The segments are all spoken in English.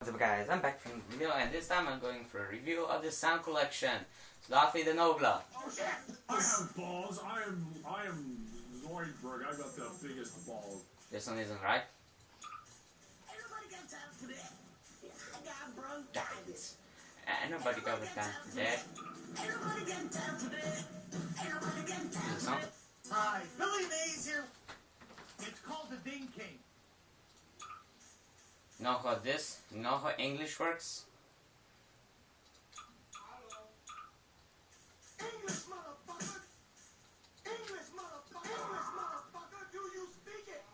What's up guys, I'm back from the video and this time I'm going for a review of the sound collection. Slavi the Nobla. Oh shit! I have balls. I am Zoidberg. I got the biggest balls. This one isn't right. Ain't nobody got time for that. I got bronchitis. And nobody got the time for that. Ain't nobody got time for that. Ain't nobody got time This for one? that. Hi, Billy Mays here. It's called the Ding King. Know how this? Know how English works? English motherfucker! English motherfucker! English motherfucker! Do you speak it?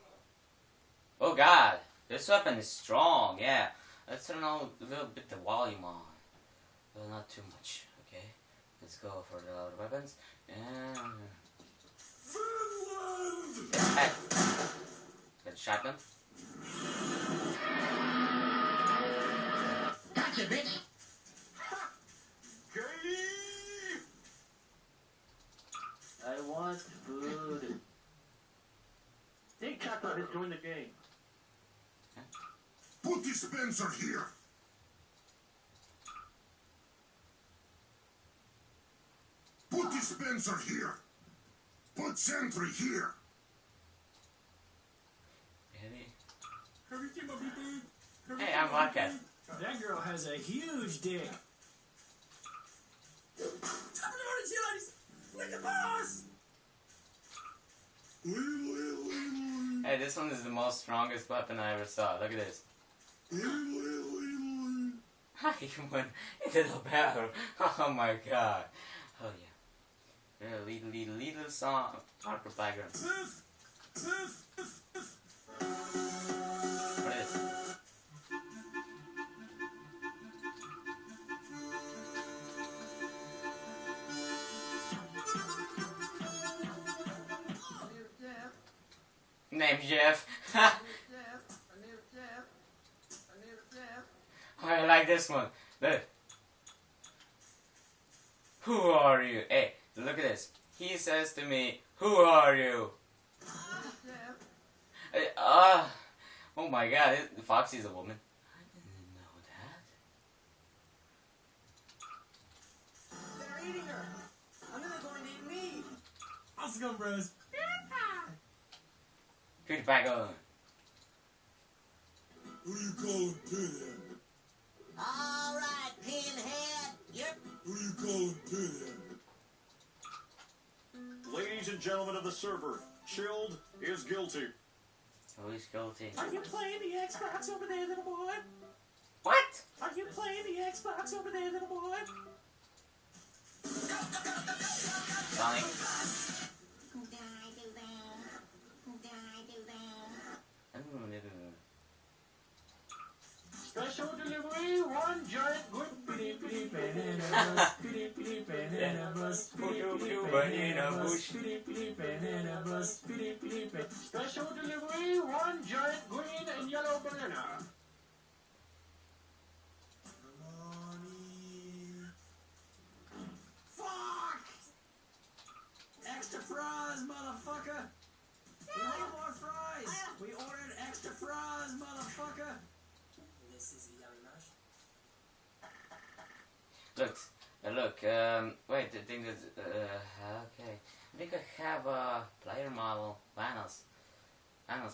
Oh god, this weapon is strong, yeah. Let's turn on a little bit the volume on. Well, not too much, okay? Let's go for the other weapons. And... Hey! Got a shotgun. Gotcha, bitch! I want food. Big Chocolate has joined the game. Put dispenser here. Put dispenser here. Put sentry here. Hey, I'm Vodka. That girl has a huge dick. Look at boss! Hey, this one is the most strongest weapon I ever saw. Look at this. I went into the barrel. Oh my god. Oh yeah. Little song. Darker background. What is it? Name's Jeff. I like this one. Look. Who are you? Hey, look at this. He says to me, "Who are you?" Oh my god, Foxy's a woman. I didn't know that. They're eating her. I'm gonna go and eat me. How's it going, bros? Put it back on. Who you calling pinhead? All right, pinhead. Yep. Who you calling pinhead? Ladies and gentlemen of the server, Chilled is guilty. Who is guilty? Are you playing the Xbox over there, little boy? What? Are you playing the Xbox over there, little boy? Sonic. Did I do that? Did I do that? Special delivery, one giant good bitty bitty banana bus, bitty bitty banana bus, bitty bitty banana bus, bitty bitty banana bus, bitty bitty banana. Special delivery, one giant green and yellow banana. Fuck! Extra fries, motherfucker! We need more fries! We ordered extra fries, motherfucker! This is a yummy mush. Look, wait, I think that's, okay. I think I have a player model, Vanos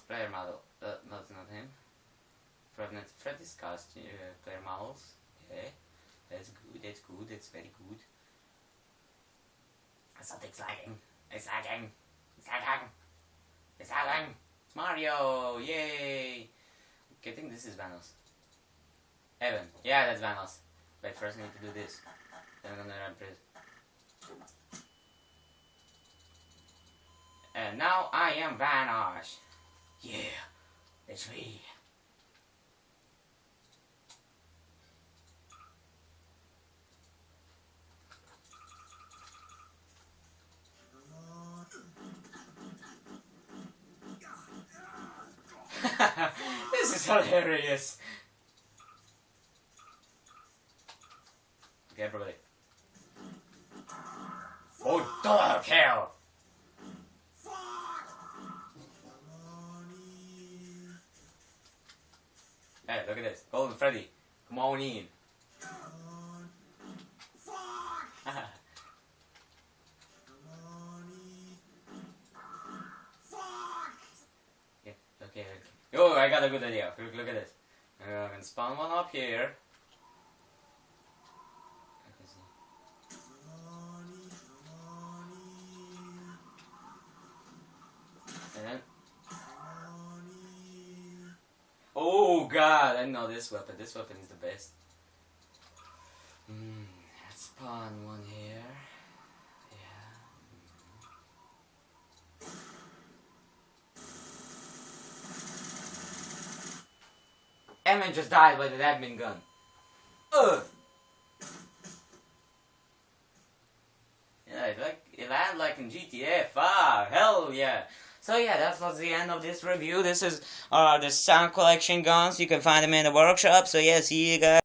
player model, no, it's not him. Freddy's costume, player models, okay. That's very good. Something's lagging. It's lagging. Mario, yay! Okay, I think this is Vanos. Evan, yeah, that's Vanos. Wait, first I need to do this. Then I'm gonna run press. And now I am Vanos. Yeah, it's me. This is hilarious. Okay, everybody. Oh, double kill! Hey, look at this. Golden Freddy. Come on in. Fuck! Fuck! Yeah, okay. Oh, I got a good idea. Look at this. I can spawn one up here. I can see. And then. Oh god, I know this weapon. This weapon is the best. Let's spawn one here. Yeah. Admin just died with an admin gun. Ugh! Yeah, it landed like in GTA 5. Hell yeah! So yeah, that was the end of this review. This is the sound collection guns. You can find them in the workshop. So yeah, see you guys.